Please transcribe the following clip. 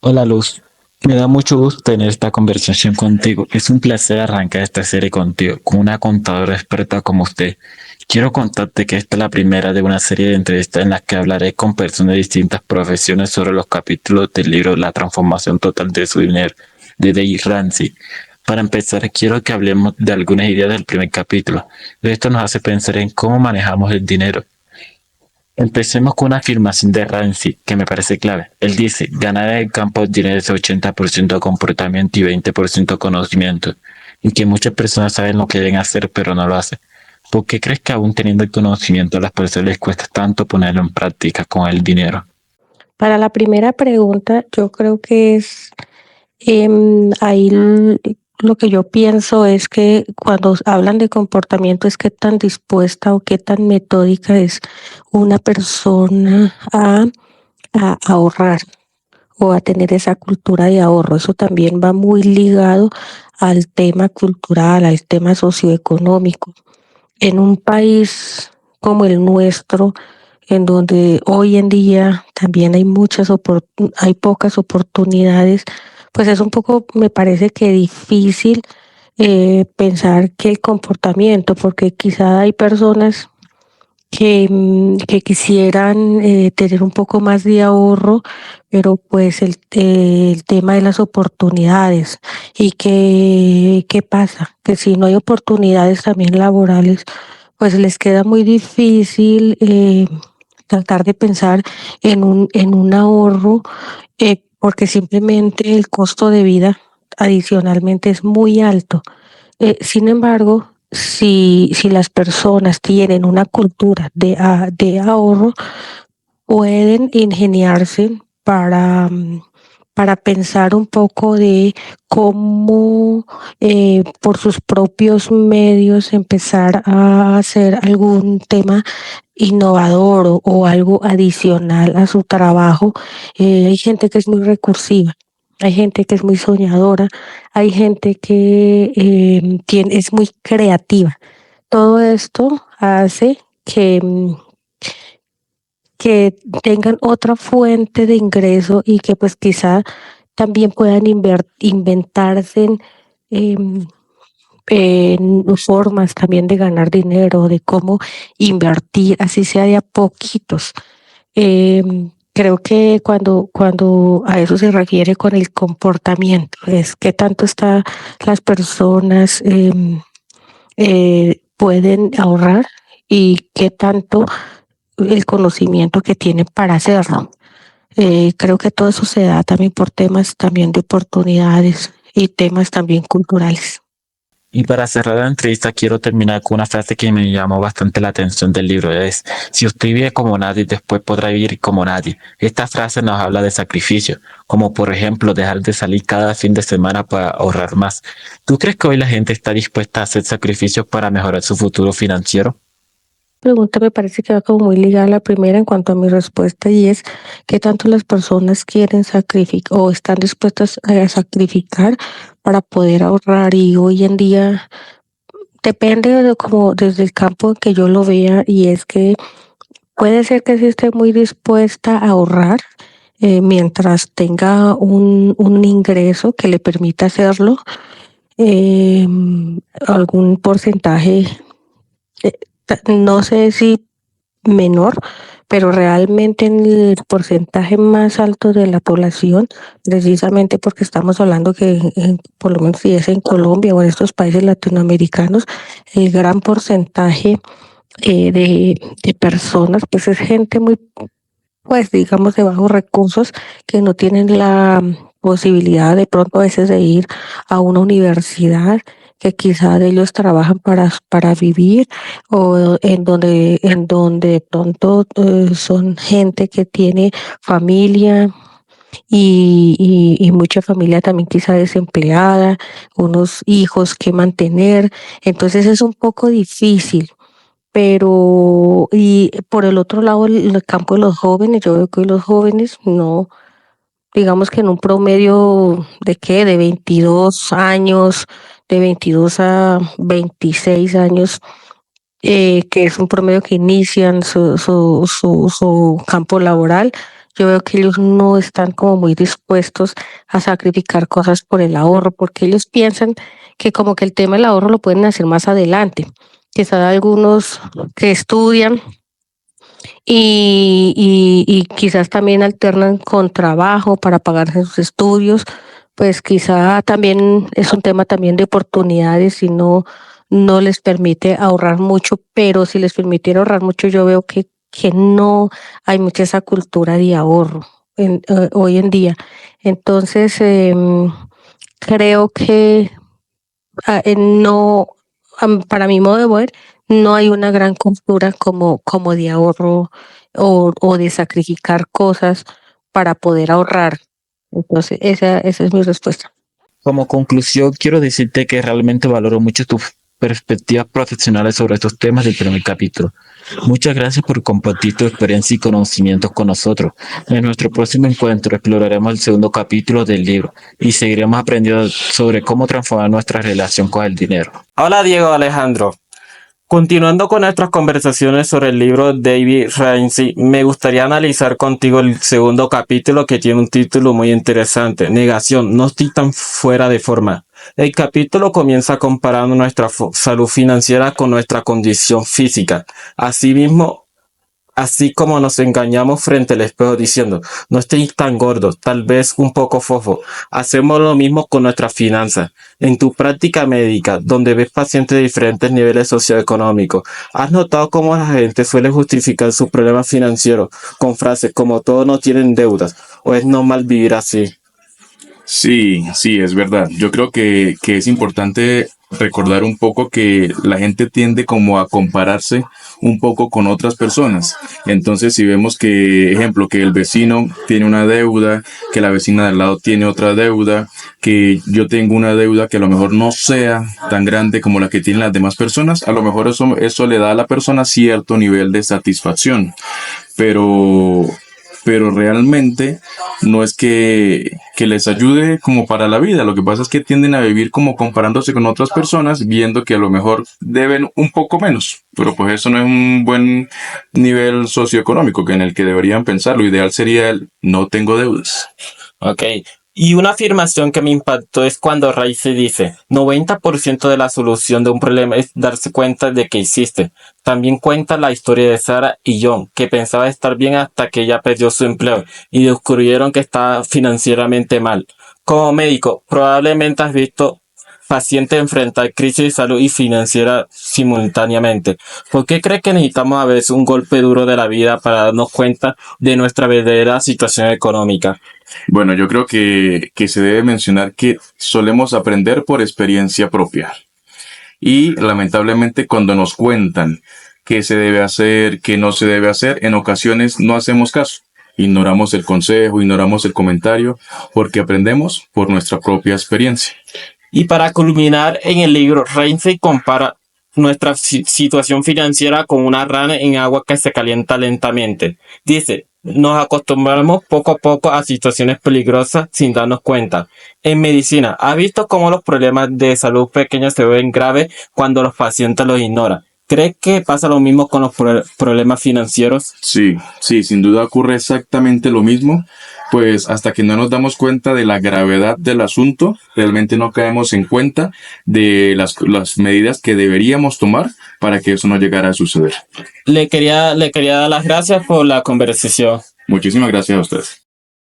Hola Luz, me da mucho gusto tener esta conversación contigo. Es un placer arrancar esta serie contigo, con una contadora experta como usted. Quiero contarte que esta es la primera de una serie de entrevistas en las que hablaré con personas de distintas profesiones sobre los capítulos del libro La transformación total de su dinero, de Dave Ramsey. Para empezar, quiero que hablemos de algunas ideas del primer capítulo. Esto nos hace pensar en cómo manejamos el dinero. Empecemos con una afirmación de Ramsey que me parece clave. Él dice, ganar en el campo tiene ese 80% comportamiento y 20% conocimiento, y que muchas personas saben lo que deben hacer pero no lo hacen. ¿Por qué crees que aún teniendo el conocimiento a las personas les cuesta tanto ponerlo en práctica con el dinero? Para la primera pregunta, yo creo que es ahí lo que yo pienso es que cuando hablan de comportamiento es qué tan dispuesta o qué tan metódica es una persona a ahorrar o a tener esa cultura de ahorro. Eso también va muy ligado al tema cultural, al tema socioeconómico. En un país como el nuestro, en donde hoy en día también hay hay pocas oportunidades, pues es un poco, me parece que difícil pensar que el comportamiento, porque quizá hay personas que quisieran tener un poco más de ahorro, pero pues el tema de las oportunidades y qué pasa, que si no hay oportunidades también laborales, pues les queda muy difícil tratar de pensar en un ahorro, porque simplemente el costo de vida adicionalmente es muy alto. Sin embargo, si las personas tienen una cultura de ahorro, pueden ingeniarse para pensar un poco de cómo, por sus propios medios, empezar a hacer algún tema innovador o algo adicional a su trabajo. Hay gente que es muy recursiva, hay gente que es muy soñadora, hay gente que es muy creativa. Todo esto hace que tengan otra fuente de ingreso y que pues quizá también puedan inventarse em, en formas también de ganar dinero, de cómo invertir, así sea de a poquitos. Creo que cuando a eso se refiere con el comportamiento, es qué tanto las personas pueden ahorrar y qué tanto el conocimiento que tienen para hacerlo. Creo que todo eso se da también por temas también de oportunidades y temas también culturales. Y para cerrar la entrevista, quiero terminar con una frase que me llamó bastante la atención del libro. Es, si usted vive como nadie, después podrá vivir como nadie. Esta frase nos habla de sacrificio, como por ejemplo dejar de salir cada fin de semana para ahorrar más. ¿Tú crees que hoy la gente está dispuesta a hacer sacrificios para mejorar su futuro financiero? Pregunta me parece que va como muy ligada a la primera en cuanto a mi respuesta y es qué tanto las personas quieren sacrificar o están dispuestas a sacrificar para poder ahorrar y hoy en día depende de como desde el campo en que yo lo vea y es que puede ser que sí esté muy dispuesta a ahorrar mientras tenga un ingreso que le permita hacerlo, algún porcentaje, eh, no sé si menor, pero realmente en el porcentaje más alto de la población, precisamente porque estamos hablando que por lo menos si es en Colombia o en estos países latinoamericanos, el gran porcentaje de personas, pues es gente muy, pues digamos, de bajos recursos que no tienen la posibilidad de pronto a veces de ir a una universidad, que quizá de ellos trabajan para vivir o en donde de pronto son gente que tiene familia y mucha familia también quizá desempleada, unos hijos que mantener. Entonces es un poco difícil, pero y por el otro lado, el campo de los jóvenes, yo veo que los jóvenes no, digamos que en un promedio de qué, de 22 años, de 22 a 26 años, que es un promedio que inician su campo laboral, yo veo que ellos no están como muy dispuestos a sacrificar cosas por el ahorro, porque ellos piensan que como que el tema del ahorro lo pueden hacer más adelante. Quizás algunos que estudian y quizás también alternan con trabajo para pagarse sus estudios, pues quizá también es un tema también de oportunidades y no les permite ahorrar mucho, pero si les permitiera ahorrar mucho, yo veo que no hay mucha esa cultura de ahorro hoy en día. Entonces, creo que no, para mi modo de ver, no hay una gran cultura como de ahorro o de sacrificar cosas para poder ahorrar. Entonces, esa es mi respuesta. Como conclusión, quiero decirte que realmente valoro mucho tus perspectivas profesionales sobre estos temas del primer capítulo. Muchas gracias por compartir tu experiencia y conocimientos con nosotros. En nuestro próximo encuentro exploraremos el segundo capítulo del libro y seguiremos aprendiendo sobre cómo transformar nuestra relación con el dinero. Hola Diego Alejandro. Continuando con nuestras conversaciones sobre el libro David Ramsey, me gustaría analizar contigo el segundo capítulo que tiene un título muy interesante, Negación, no estoy tan fuera de forma. El capítulo comienza comparando nuestra salud financiera con nuestra condición física. Asimismo, así como nos engañamos frente al espejo diciendo, no estoy tan gordo, tal vez un poco fofo. Hacemos lo mismo con nuestras finanzas. En tu práctica médica, donde ves pacientes de diferentes niveles socioeconómicos, ¿has notado cómo la gente suele justificar sus problemas financieros con frases como todos no tienen deudas o es normal vivir así? Sí, sí, es verdad. Yo creo que es importante recordar un poco que la gente tiende como a compararse un poco con otras personas. Entonces, si vemos que, ejemplo, que el vecino tiene una deuda, que la vecina de al lado tiene otra deuda, que yo tengo una deuda que a lo mejor no sea tan grande como la que tienen las demás personas, a lo mejor eso le da a la persona cierto nivel de satisfacción. Pero pero realmente no es que les ayude como para la vida. Lo que pasa es que tienden a vivir como comparándose con otras personas, viendo que a lo mejor deben un poco menos. Pero pues eso no es un buen nivel socioeconómico que en el que deberían pensar. Lo ideal sería el no tengo deudas. Ok. Y una afirmación que me impactó es cuando Ray se dice, 90% de la solución de un problema es darse cuenta de que existe. También cuenta la historia de Sarah y John, que pensaba estar bien hasta que ella perdió su empleo y descubrieron que estaba financieramente mal. Como médico, probablemente has visto pacientes enfrentar crisis de salud y financiera simultáneamente. ¿Por qué crees que necesitamos a veces un golpe duro de la vida para darnos cuenta de nuestra verdadera situación económica? Bueno, yo creo que se debe mencionar que solemos aprender por experiencia propia. Y lamentablemente cuando nos cuentan qué se debe hacer, qué no se debe hacer, en ocasiones no hacemos caso. Ignoramos el consejo, ignoramos el comentario, porque aprendemos por nuestra propia experiencia. Y para culminar en el libro, Ramsey compara nuestra situación financiera con una rana en agua que se calienta lentamente. Dice, nos acostumbramos poco a poco a situaciones peligrosas sin darnos cuenta. En medicina, ¿has visto cómo los problemas de salud pequeños se ven graves cuando los pacientes los ignoran? ¿Crees que pasa lo mismo con los problemas financieros? Sí, sí, sin duda ocurre exactamente lo mismo, pues hasta que no nos damos cuenta de la gravedad del asunto, realmente no caemos en cuenta de las medidas que deberíamos tomar para que eso no llegara a suceder. Le quería dar las gracias por la conversación. Muchísimas gracias a ustedes.